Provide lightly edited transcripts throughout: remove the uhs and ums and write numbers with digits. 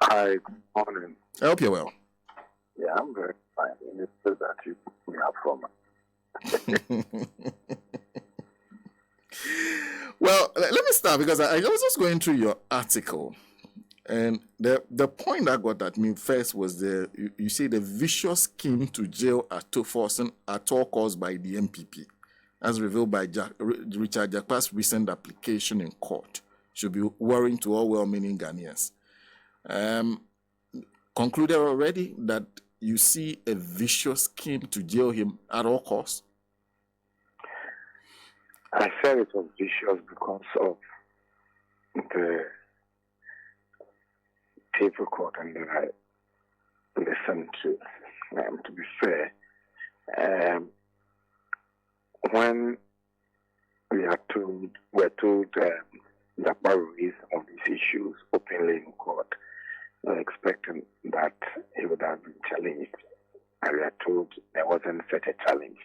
Hi, good morning. I hope you're well. Yeah, I'm very fine. And it's good that you put me up from. Well, let me start because I was just going through your article, and the point that got at me first was you say the vicious scheme to jail Atoforsen at all costs by the MPP, as revealed by Richard Jakpa's recent application in court, should be worrying to all well-meaning Ghanaians. Concluded already that you see a vicious scheme to jail him at all costs? I said it was vicious because of the tape recording that I listened to. To be fair, when we're told that raised some of these issues openly in court, we're expecting that he would have been challenged. And we are told there wasn't such a challenge.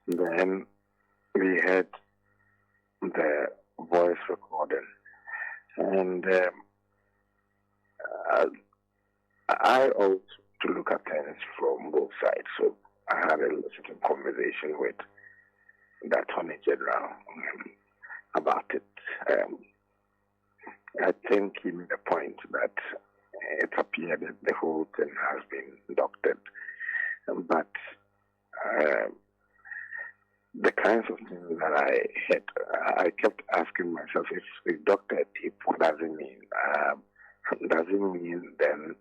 Then we had the voice recording, and I also to look at things from both sides. So I had a certain conversation with the Attorney General about it. I think he made a point that it appeared that the whole thing has been doctored, but the kinds of things that I had, I kept asking myself, if doctor a tip, what does it mean? Does it mean then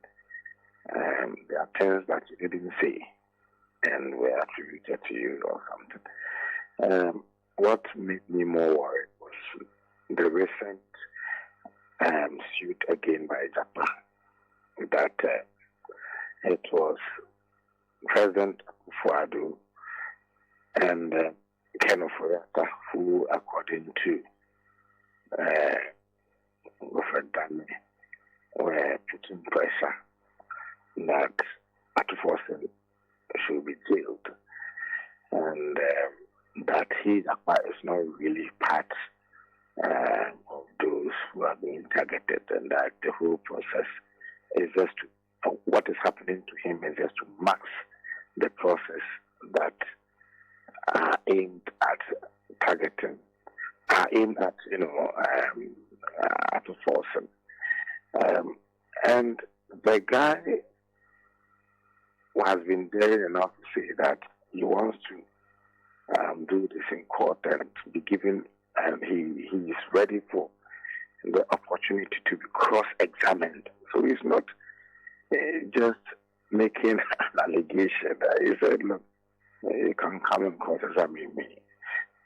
there are things that you didn't say and were attributed to you or something? What made me more worried was the recent suit again by Japan, that it was President Akufo-Addo and Ken Oforiatta who, according to Godfred, were putting pressure that Atoforsen should be jailed, and that he is not really part of those who are being targeted, and that the whole process is just what is happening to him is just to max the process that are aimed at targeting, are aimed at, Atoforsen. And the guy has been daring enough to say that he wants to do this in court and be given, and he is ready for the opportunity to be cross-examined. So he's not just making an allegation. He said, look, you can come and cross-examine me.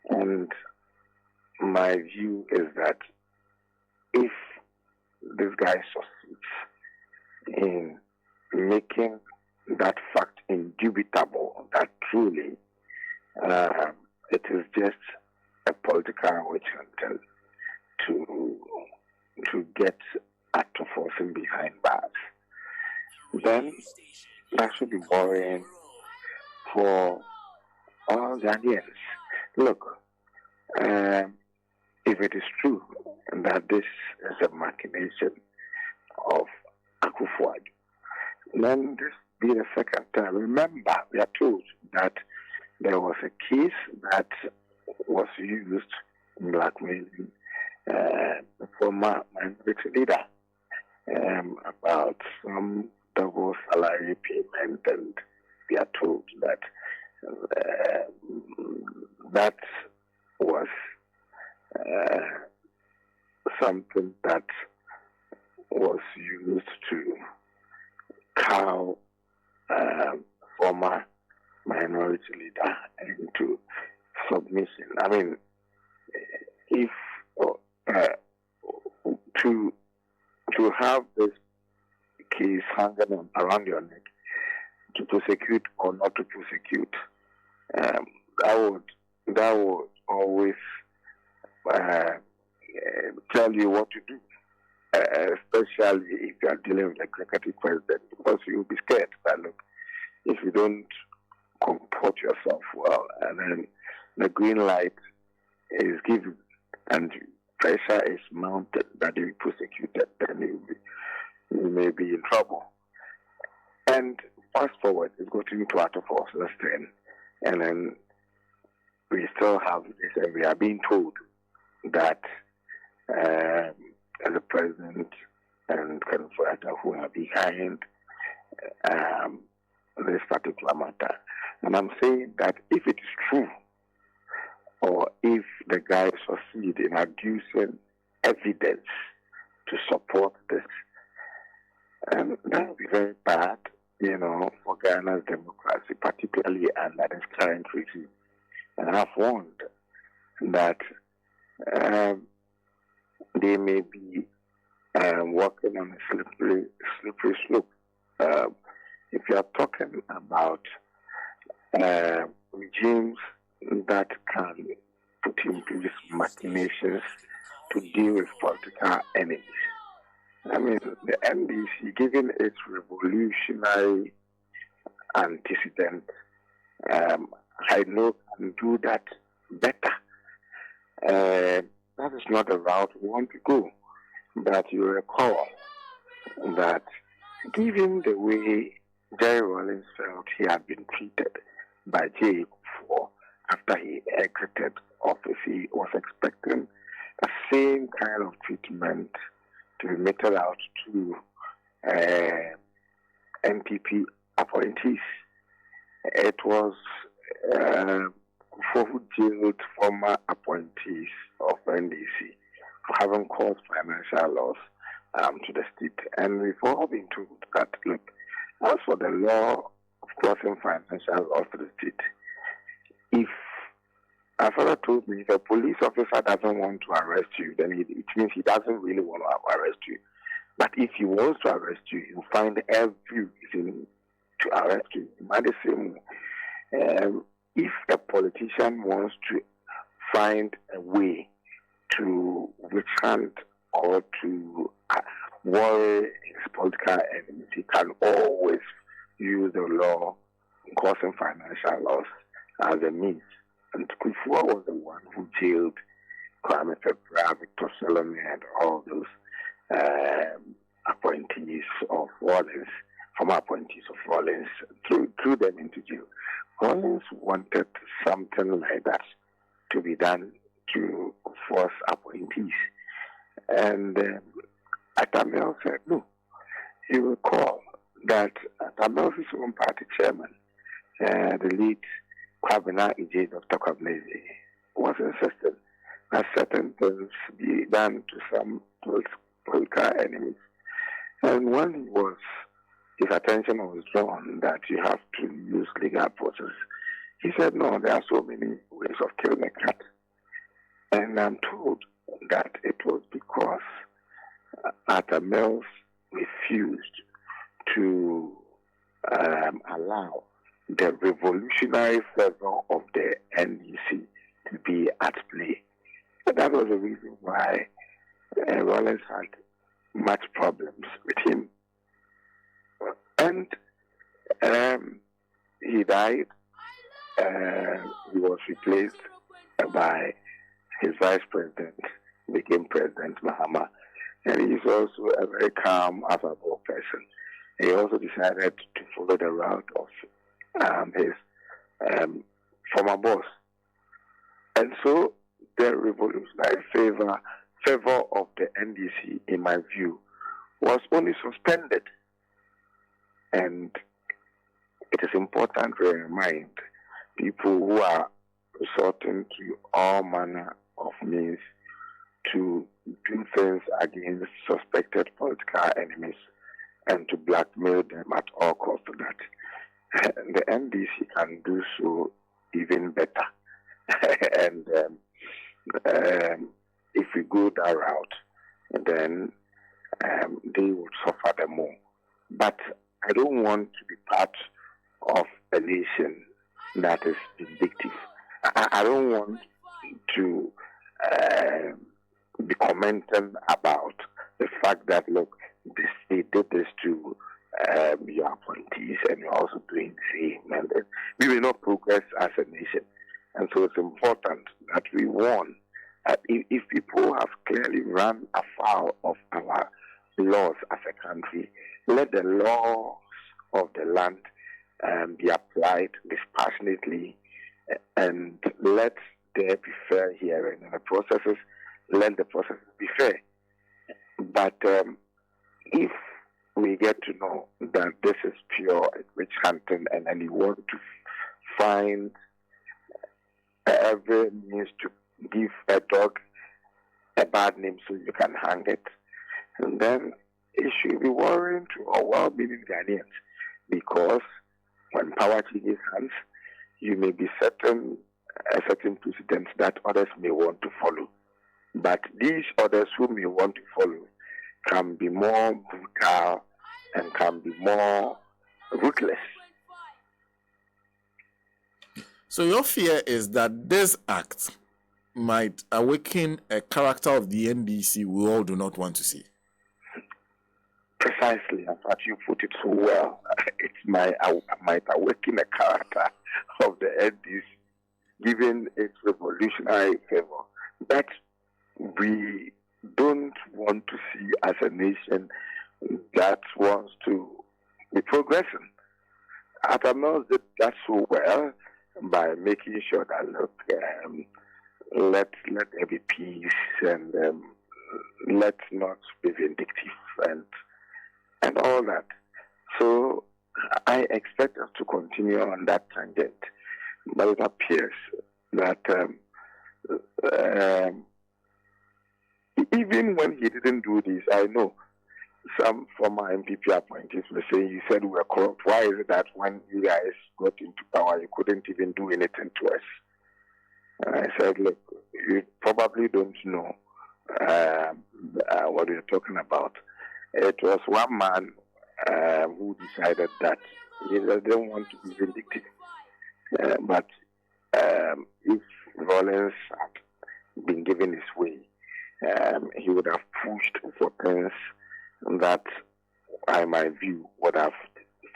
And my view is that if this guy succeeds in making that fact indubitable, that truly it is just a political witch hunting to get Atoforsen behind bars, then that should be worrying for all Ghanaians. Look, if it is true that this is a machination of Akufo-Addo, then this be the second time. Remember, we are told that there was a case that was used in blackmailing the former minority leader about some double salary payment, and we are told that that was something that was used to cow former minority leader into submission. I mean, if to have this case hanging around your neck, to prosecute or not to prosecute, that would always tell you what to do, especially if you are dealing with the executive president, because you'll be scared that, look, if you don't comport yourself well, and then the green light is given and pressure is mounted that you be prosecuted, then we may be in trouble. And fast forward, it's gotten to out of force then, and then we still have this, and we are being told that as a president and Godfred who are behind this particular matter. And I'm saying that if it is true, or if the guys succeed in adducing evidence to support this, that would be very bad, for Ghana's democracy, particularly under this current regime. And I've warned that they may be walking on a slippery slope. If you are talking about regimes that can put in place machinations to deal with political enemies, I mean, the NDC, given its revolutionary antecedent, I know can do that better. That is not the route we want to go. But you recall that given the way Jerry Rawlings felt he had been treated by J. for after he exited office, he was expecting the same kind of treatment to be meted out to NPP appointees. It was who jailed former appointees of NDC for having caused financial loss to the state. And we've all been told that, look, as for the law of causing financial loss to the state, if my father told me if a police officer doesn't want to arrest you, then it means he doesn't really want to arrest you. But if he wants to arrest you, he'll find every reason to arrest you. By the same way, if a politician wants to find a way to withstand or to worry his political enemies, he can always use the law causing financial loss as a means. And Kufua was the one who jailed Kwame Febra, Victor Solomon, and all those appointees of Rawlings, former appointees of Rawlings, threw them into jail. Rawlings wanted something like that to be done to force appointees. And Atamel said no. You recall that Atamel's own party chairman, the lead Kwabena EJ, Dr. Kwabena, was insisting that certain things be done to some political enemies. And when his attention was drawn that you have to use legal process, he said, no, there are so many ways of killing a cat. And I'm told that it was because Atamels refused to allow the revolutionary fervor of the NDC to be at play. And that was the reason why Rawlings had much problems with him. And he died. He was replaced by his vice president, became President Mahama. And he's also a very calm, affable person. He also decided to follow the route of his former boss. And so the revolutionary favor of the NDC, in my view, was only suspended. And it is important to remind people who are resorting to all manner of means to do things against suspected political enemies and to blackmail them at all costs that the NDC can do so even better. And if we go that route, then they would suffer the more. But I don't want to be part of a nation that is vindictive. I don't want to be commenting about the fact that, look, they did this to your appointees and you're also doing the same. And we will not progress as a nation. And so it's important that we warn that if people have clearly run afoul of our laws as a country. Let the laws of the land be applied dispassionately, and let there be fair hearing. And the processes, let the processes be fair. But if we get to know that this is pure witch hunting, and then you want to find every means to give a dog a bad name so you can hang it, and then it should be worrying to our well-meaning Ghanaians, because when power changes hands, you may be setting a certain precedent that others may want to follow. But these others who may want to follow can be more brutal and can be more ruthless. So your fear is that this act might awaken a character of the NDC we all do not want to see. Precisely, in fact, you put it so well. It might awaken a character of the NDC, given its revolutionary favor, that we don't want to see as a nation that wants to be progressing. Atamnos did that so well by making sure that, look, let there be peace, and let's not be vindictive and all that. So I expect us to continue on that tangent. But it appears that even when he didn't do this, I know some former MPP appointees were saying, you said we were corrupt. Why is it that when you guys got into power, you couldn't even do anything to us? And I said, look, you probably don't know what you're talking about. It was one man who decided that he didn't want to be vindictive. But if Rollins had been given his way, he would have pushed for things that, in my view, would have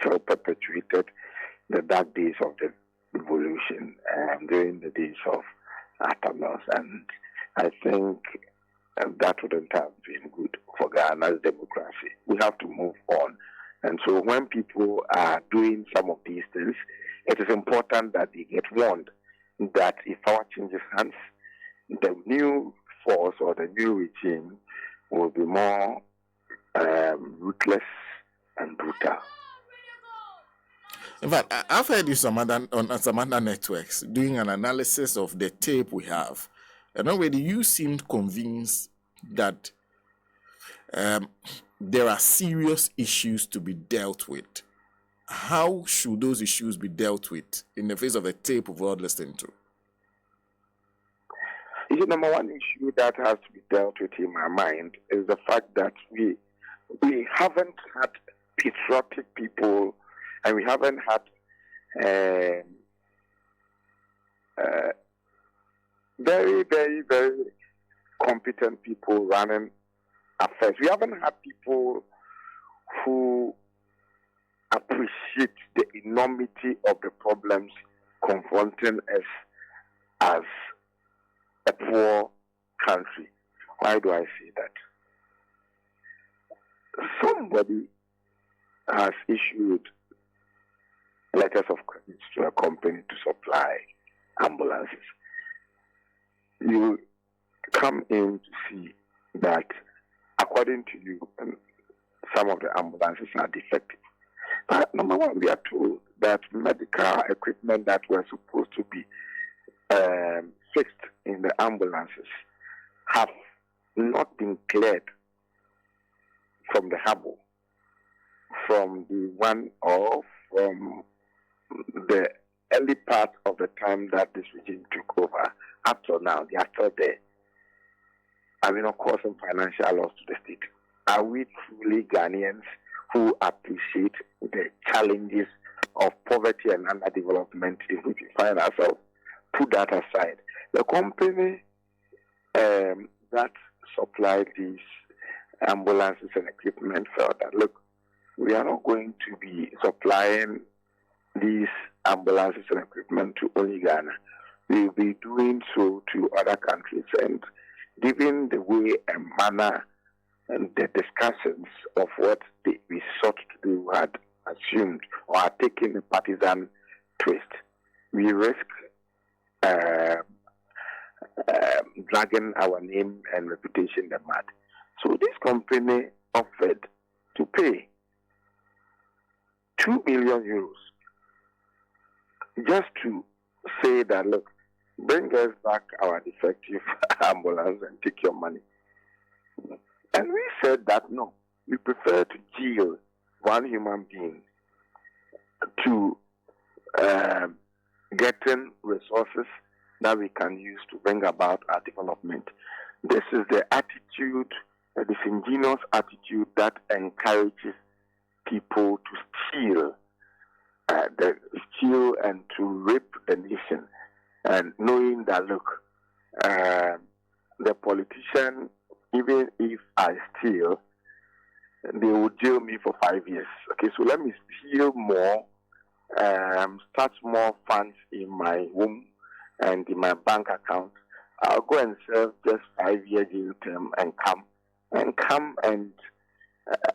felt perpetuated the dark days of the revolution during the days of Atamnos. And I think that wouldn't have been good for Ghana's democracy. We have to move on. And so when people are doing some of these things, it is important that they get warned that if power changes hands, the new force or the new regime will be more ruthless and brutal. In fact, I've heard you on some other networks doing an analysis of the tape we have. And already you seemed convinced that there are serious issues to be dealt with. How should those issues be dealt with in the face of a tape we've all listened to? The number one issue that has to be dealt with in my mind is the fact that we haven't had patriotic people, and we haven't had very, very, very competent people running affairs. We haven't had people who appreciate the enormity of the problems confronting us as a poor country. Why do I say that? Somebody has issued letters of credit to a company to supply ambulances. You come in to see that, according to you, some of the ambulances are defective. But number one, we are told that medical equipment that were supposed to be fixed in the ambulances have not been cleared from the harbor, from the one or from the early part of the time that this regime took over up till now. They are still there. Are we not causing financial loss to the state? Are we truly Ghanaians who appreciate the challenges of poverty and underdevelopment in which we find ourselves? Put that aside. The company that supplied these ambulances and equipment felt that, look, we are not going to be supplying these ambulances and equipment to only Ghana. We will be doing so to other countries. And given the way and manner the discussions of what we sought to do had assumed or had taken a partisan twist, we risk dragging our name and reputation in the mud. So this company offered to pay 2 million euros just to say that, look, bring us back our defective ambulance and take your money. And we said that no, we prefer to jail one human being to getting resources that we can use to bring about our development. This is the attitude, a disingenuous attitude that encourages people to steal and to rape the nation, and knowing that, look, the politician, even if I steal, they will jail me for 5 years. Okay, so let me steal more, start more funds in my home and in my bank account. I'll go and serve just 5 years jail term and come and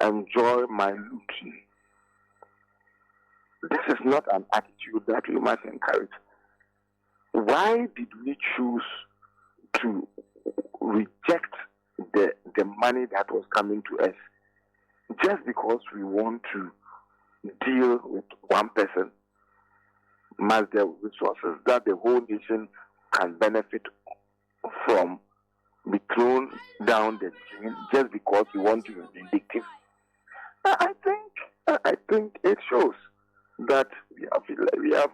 enjoy my looting. This is not an attitude that we must encourage. Why did we choose to reject the money that was coming to us just because we want to deal with one person? Must the resources that the whole nation can benefit from be thrown down the drain just because we want to be vindictive? I think it shows that we have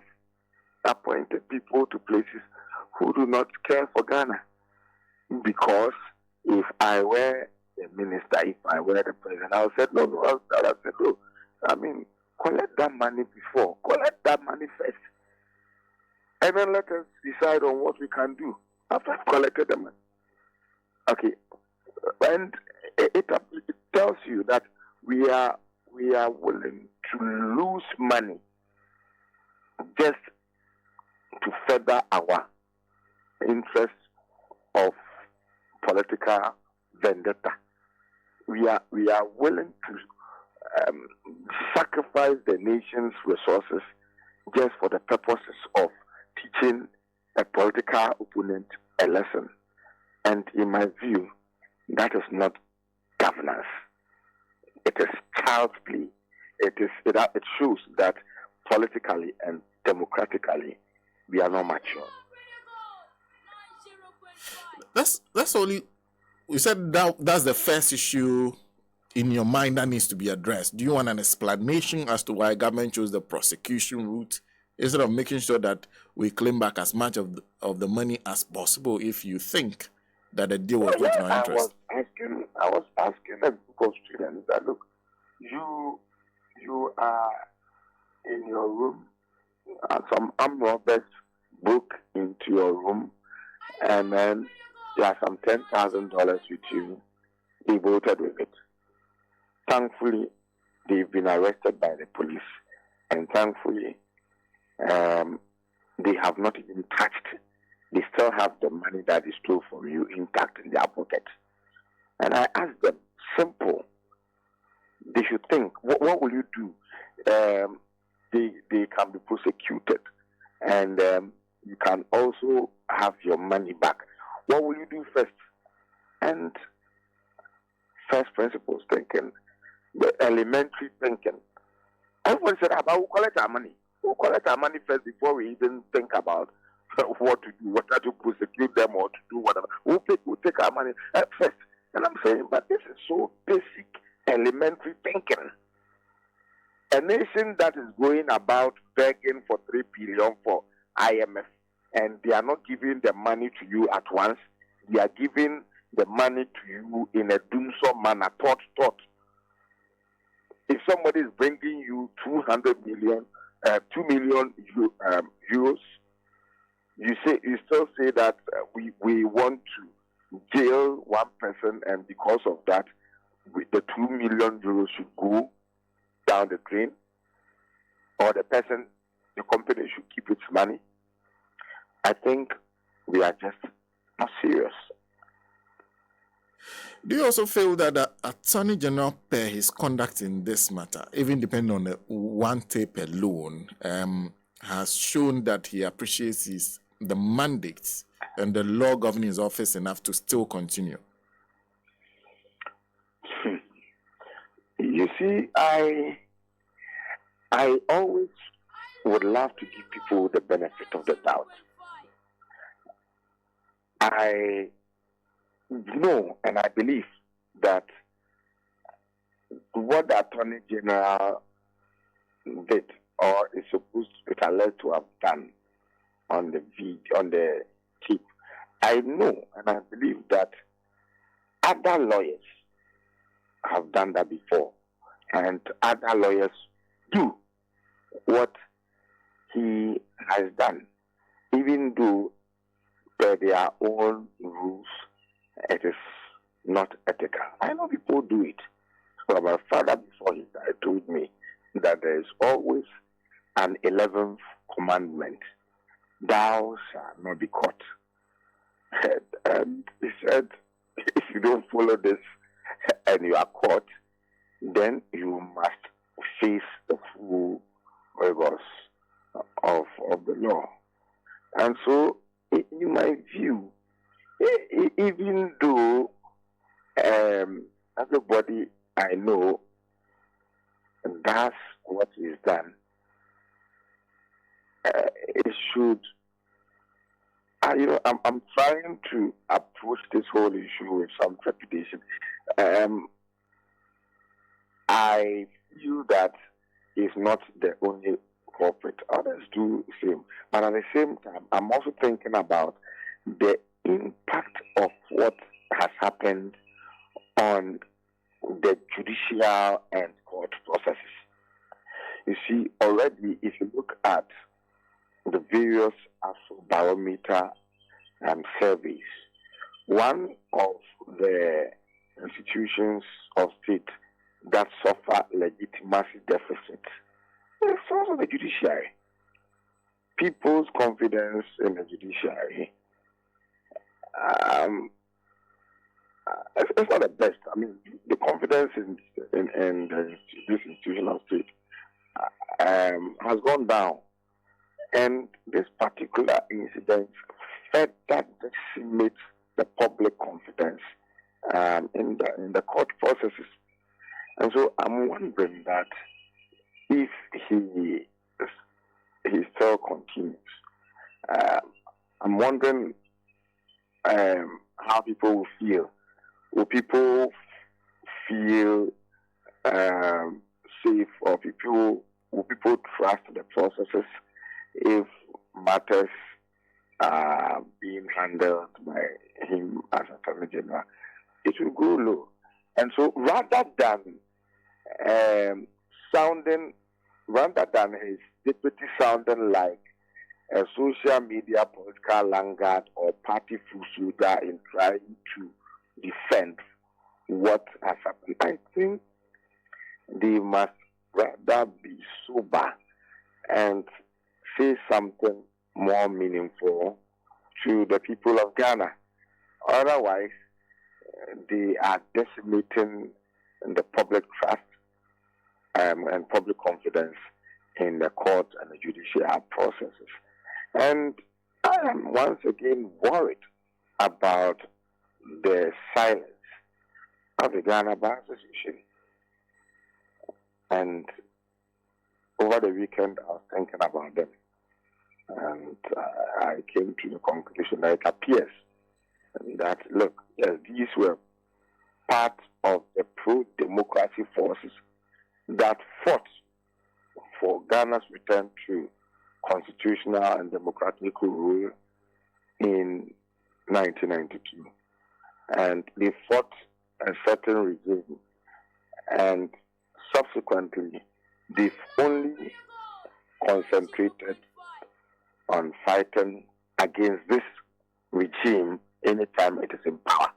appointed people to places who do not care for Ghana. Because if I were the minister, if I were the president, I would say no. I mean, collect that money before. Collect that money first. And then let us decide on what we can do after I've collected the money. Okay. And it tells you that we are willing to lose money just to further our interests of political vendetta. We are willing to sacrifice the nation's resources just for the purposes of teaching a political opponent a lesson. And in my view, that is not governance. It is child's play. It shows that politically and democratically we are not mature. That's only. You said that's the first issue in your mind that needs to be addressed. Do you want an explanation as to why government chose the prosecution route instead of making sure that we claim back as much of the money as possible if you think that the deal was not in our interest? I was asking a group of students that, look, you are in your room and some armed robbers broke into your room, and then you have some $10,000 with you. They voted with it. Thankfully, they've been arrested by the police, and thankfully, they have not even touched. They still have the money that is stole from you intact in their pocket. And I asked them, simple. They should think, what will you do? They can be prosecuted, and you can also have your money back. What will you do first? And first principles thinking, the elementary thinking. Everyone said, we'll collect our money. We'll collect our money first before we even think about what to do, whether to prosecute them or to do whatever. We'll take our money first. And I'm saying, but this is so basic, elementary thinking. A nation that is going about begging for $3 billion for IMF, and they are not giving the money to you at once. They are giving the money to you in a doomsome manner, thought. If somebody is bringing you 2 million euros, you still say that we want to jail one person, and because of that, the 2 million euros should go down the drain, or the company should keep its money. I think we are just not serious. Do you also feel that the Attorney General, per his conduct in this matter, even depending on the one tape alone, has shown that he appreciates the mandates and the law governing his office enough to still continue? You see, I always would love to give people the benefit of the doubt. I know and I believe that what the Attorney General did or is alleged to have done on the tip, I know and I believe that other lawyers have done that before, and other lawyers do what he has done, even though per their own rules it is not ethical. I know people do it. So my father, before he died, told me that there is always an 11th commandment: thou shalt not be caught. And he said, if you don't follow this and you are caught, then you must face the full rigors of the law. And so, in my view, even though everybody I know does what is done, it should. I'm trying to approach this whole issue with some trepidation. I feel that he's not the only culprit. Others do the same. But at the same time, I'm also thinking about the impact of what has happened on the judicial and court processes. You see, already, if you look at the various Afrobarometer surveys, one of the institutions of state that suffer legitimacy deficit is also the judiciary. People's confidence in the judiciary, it's not the best. I mean, the confidence in this institution of state has gone down, and this particular incident further decimates the public confidence in the court processes. And so I'm wondering that if he still continues, I'm wondering how people will feel. Will people feel safe, or will people trust the processes if matters are being handled by him as Attorney General? It will go low. And so rather than his deputy sounding like a social media political langard or party fusuda in trying to defend what has happened, I think they must rather be sober and say something more meaningful to the people of Ghana. Otherwise, they are decimating the public trust and public confidence in the court and the judicial processes. And I am once again worried about the silence of the Ghana Bar Association. And over the weekend, I was thinking about them. And I came to the conclusion that it appears that, look, yes, these were part of the pro-democracy forces that fought for Ghana's return to constitutional and democratic rule in 1992. And they fought a certain regime, and subsequently they've only concentrated on fighting against this regime anytime it is in power.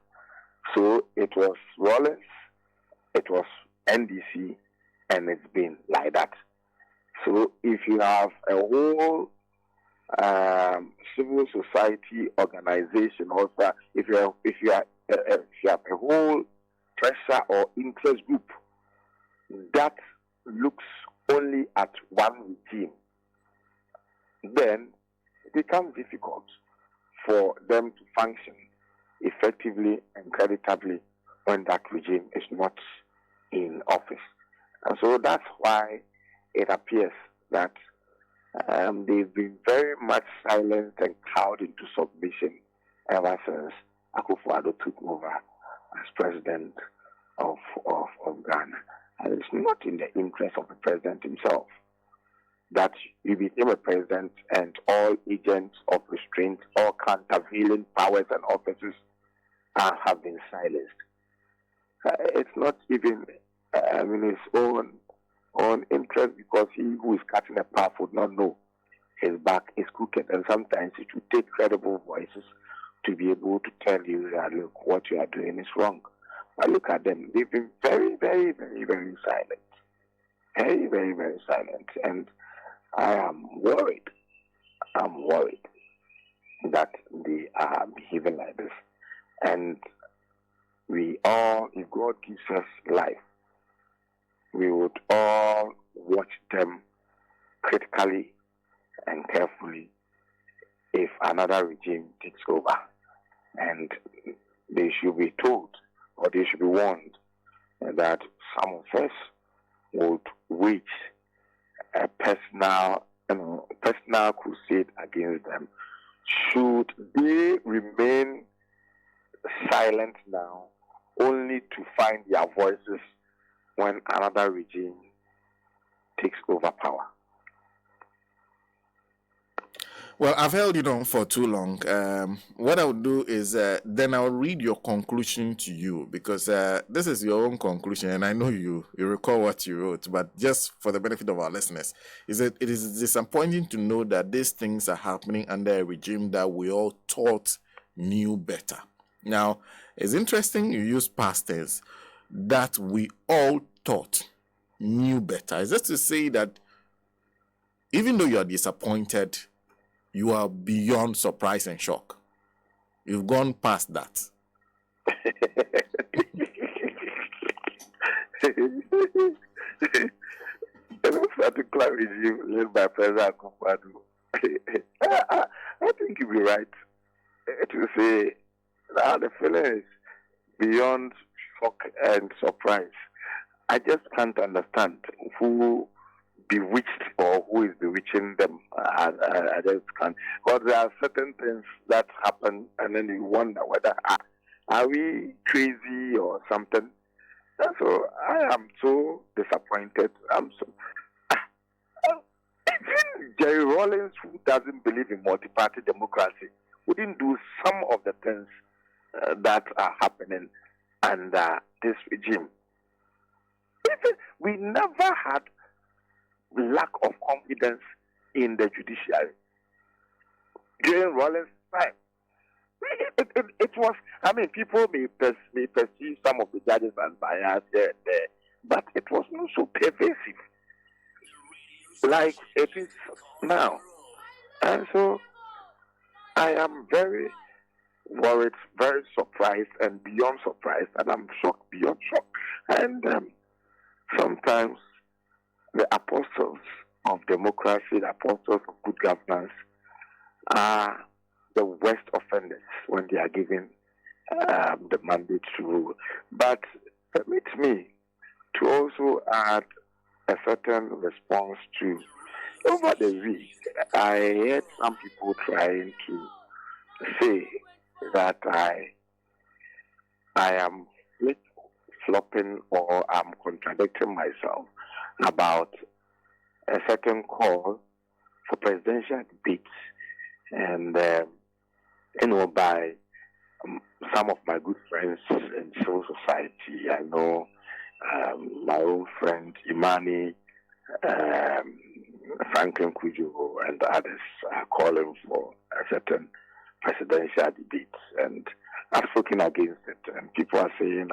So it was Rawlings, it was NDC, and it's been like that. So if you have a whole civil society organization, also if you are a whole pressure or interest group that looks only at one regime, then it becomes difficult for them to function effectively and creditably when that regime is not in office. And so that's why it appears that they've been very much silenced and cowed into submission ever since Akufo-Addo took over as president of Ghana. And it's not in the interest of the president himself that he became a president and all agents of restraint, all countervailing powers and offices have been silenced. It's not even in his own interest, because he who is cutting a path would not know his back is crooked, and sometimes it will take credible voices to be able to tell you that, look, what you are doing is wrong. But look at them. They've been very, very, very, very silent. Very, very, very silent. And I am worried. I'm worried that they are behaving like this. And we all, if God gives us life, we would all watch them critically and carefully if another regime takes over. And they should be told, or they should be warned, that some of us would wage a personal crusade against them. Should they remain silent now, only to find their voices when another regime takes over power? Well, I've held it on for too long. What I'll do is then I'll read your conclusion to you, because this is your own conclusion, and I know you recall what you wrote, but just for the benefit of our listeners, it is disappointing to know that these things are happening under a regime that we all thought knew better. Now, it's interesting you use past tense, that we all thought knew better. Is that to say that even though you are disappointed, you are beyond surprise and shock? You've gone past that. This particular regime led by President Akufo-Addo, I think you'll be right to say that the feeling is beyond shock and surprise. I just can't understand who bewitched or who is bewitching them. I just can't. Because there are certain things that happen, and then you wonder whether are we crazy or something. And so I am so disappointed. Even Jerry Rawlings, who doesn't believe in multi-party democracy, wouldn't do some of the things that are happening under this regime. We never had lack of confidence in the judiciary during Rawlings' time. It was, people may perceive some of the judges as biased there, but it was not so pervasive like it is now. And so I am very worried, very surprised, and beyond surprised, and I'm shocked beyond shock. And sometimes the apostles of democracy, the apostles of good governance, are the worst offenders when they are given the mandate to rule. But permit me to also add a certain response to, over the week, I heard some people trying to say that I am flip-flopping or I'm contradicting myself about a certain call for presidential debates, and by some of my good friends in civil society. I know my old friend Imani, Franklin Kujo, and others are calling for a certain presidential debate, and I've spoken against it, and people are saying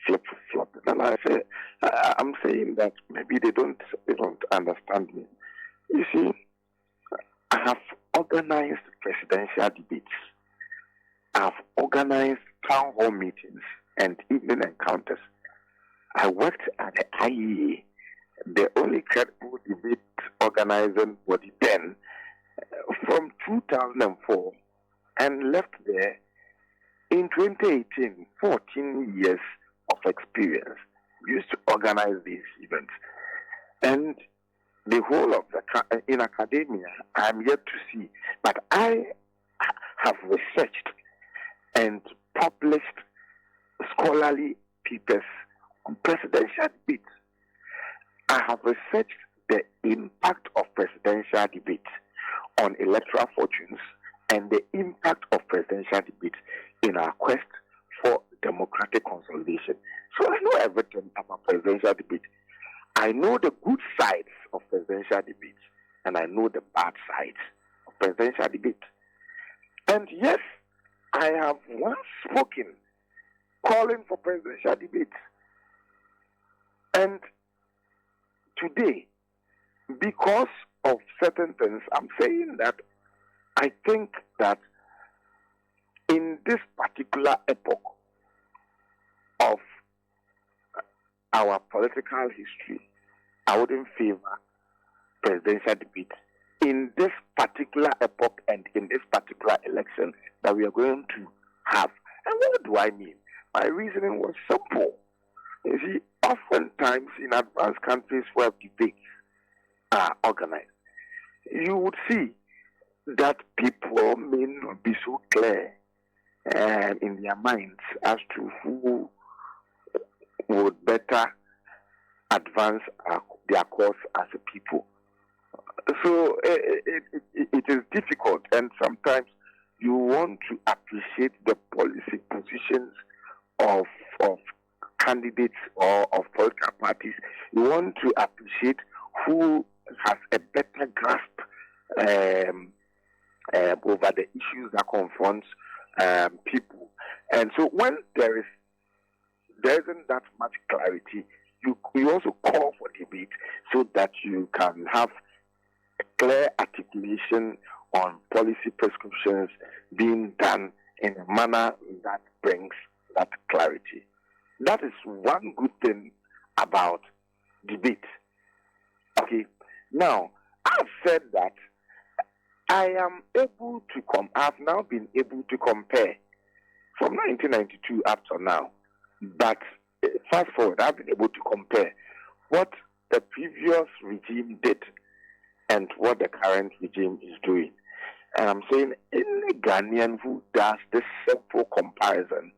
flip-flopping. And I say, I'm saying that maybe they don't understand me. You see, I have organized presidential debates. I've organized town hall meetings and evening encounters. I worked at the IEA, the only credible debate organizing body then, from 2004, and left there in 2018, 14 years of experience. We used to organize these events. And the whole of in academia, I'm yet to see. But I have researched and published scholarly papers on presidential debates. I have researched the impact of presidential debates on electoral fortunes and the impact of presidential debates in our quest for democratic consolidation. So I know everything about presidential debate. I know the good sides of presidential debate, and I know the bad sides of presidential debate. And yes, I have once spoken calling for presidential debate. And today, because of certain things, I'm saying that I think that in this particular epoch of our political history, I wouldn't favor presidential debate in this particular epoch and in this particular election that we are going to have. And what do I mean? My reasoning was simple. You see, oftentimes in advanced countries where debates are organized, you would see that people may not be so clear in their minds as to who would better advance their cause as a people. So it is difficult, and sometimes you want to appreciate the policy positions of candidates or of political parties. You want to appreciate who has a better grasp over the issues that confronts people. And so when there isn't that much clarity, you also call for debate so that you can have a clear articulation on policy prescriptions being done in a manner that brings that clarity. That is one good thing about debate. Okay, now I've said that I am able to I've now been able to compare from 1992 up to now. But fast forward, I've been able to compare what the previous regime did and what the current regime is doing. And I'm saying any Ghanaian who does this simple comparison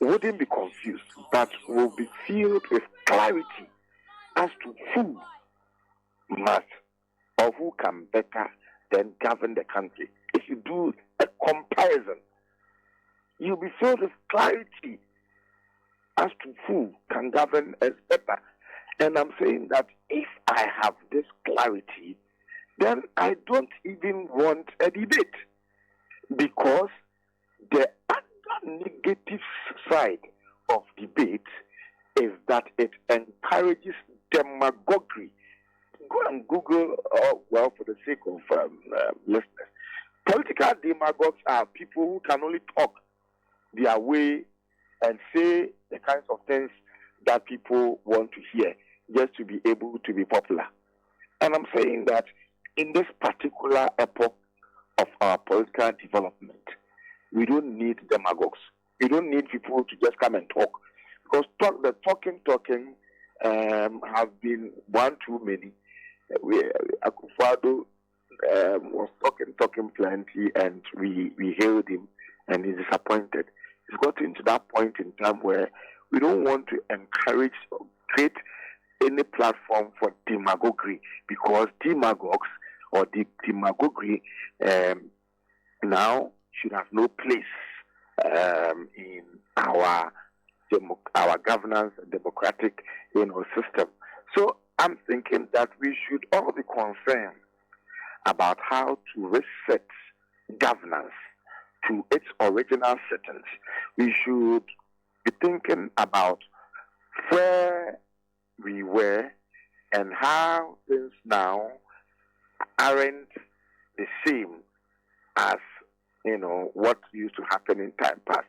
wouldn't be confused, but will be filled with clarity as to who must or who can better then govern the country. If you do a comparison, you'll be filled with clarity as to who can govern us better. And I'm saying that if I have this clarity, then I don't even want a debate, because the other negative side of debate is that it encourages demagoguery. Go and Google, well, for the sake of listeners, political demagogues are people who can only talk their way and say the kinds of things that people want to hear just to be able to be popular. And I'm saying that in this particular epoch of our political development, we don't need demagogues. We don't need people to just come and talk, because the talking have been one too many. Akufo-Addo was talking plenty, and we hailed him, and he's disappointed. It's gotten to that point in time where we don't want to encourage or create any platform for demagoguery, because demagogues or demagoguery now should have no place in our governance and democratic system. So I'm thinking that we should all be concerned about how to reset governance to its original settings. We should be thinking about where we were and how things now aren't the same as what used to happen in time past.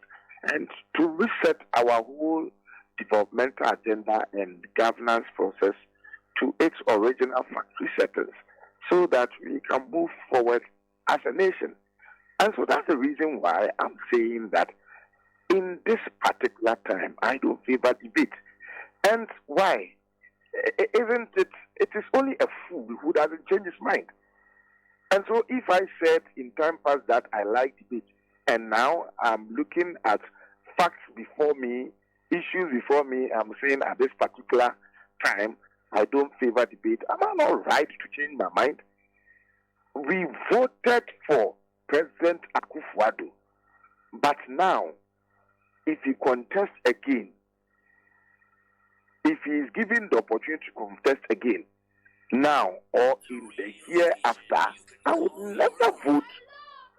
and to reset our whole developmental agenda and governance process to its original factory settings so that we can move forward as a nation. And so that's the reason why I'm saying that in this particular time, I don't favor debate. And why? Isn't it? It is only a fool who doesn't change his mind. And so if I said in time past that I like debate, and now I'm looking at facts before me, issues before me, I'm saying at this particular time, I don't favor debate, am I not right to change my mind? We voted for President Akufo-Addo, but now, if he contests again, if he is given the opportunity to contest again, now or in the year after, I would never vote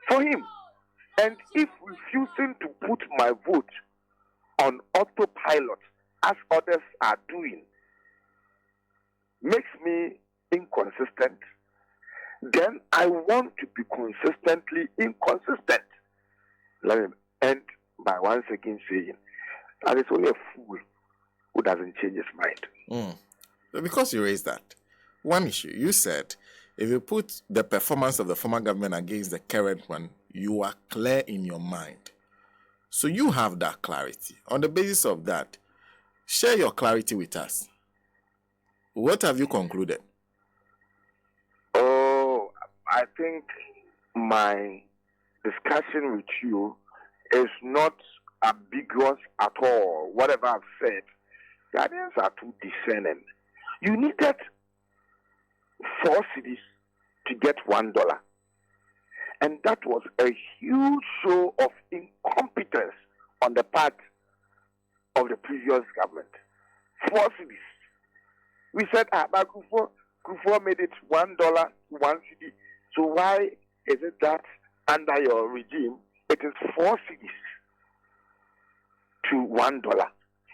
for him. And if refusing to put my vote on autopilot, as others are doing, makes me inconsistent, then I want to be consistently inconsistent. Let me end by once again saying that it's only a fool who doesn't change his mind. Because you raised that one issue, you said if you put the performance of the former government against the current one, you are clear in your mind. So you have that clarity. On the basis of that, share your clarity with us. What have you concluded? Oh, I think my discussion with you is not ambiguous at all. Whatever I've said, Ghanaians are too discerning. You needed 4 cedis to get $1. And that was a huge show of incompetence on the part of the previous government. 4 cedis. We said, but Kufo made it $1 to 1 cedi. So why is it that under your regime, it is 4 cedis to $1?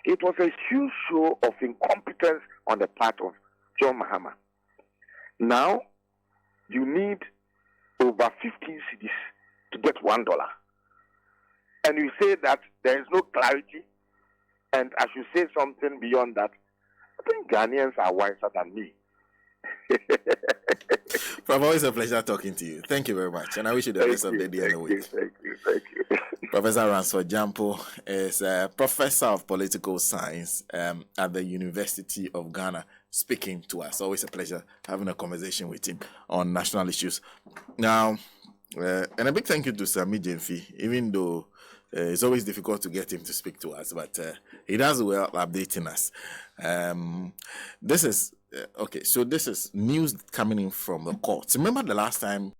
It was a huge show of incompetence on the part of John Mahama. Now, you need over 15 cedis to get $1. And you say that there is no clarity, and I should say something beyond that. I think Ghanaians are wiser than me. Prof, always a pleasure talking to you. Thank you very much, and I wish you the best of the day and the week. Thank you. Professor Prof Gyampo is a professor of political science at the University of Ghana, speaking to us. Always a pleasure having a conversation with him on national issues. Now, and a big thank you to Sami Jemfi, even though it's always difficult to get him to speak to us, but he does well updating us. This is okay. So this is news coming in from the courts. Remember the last time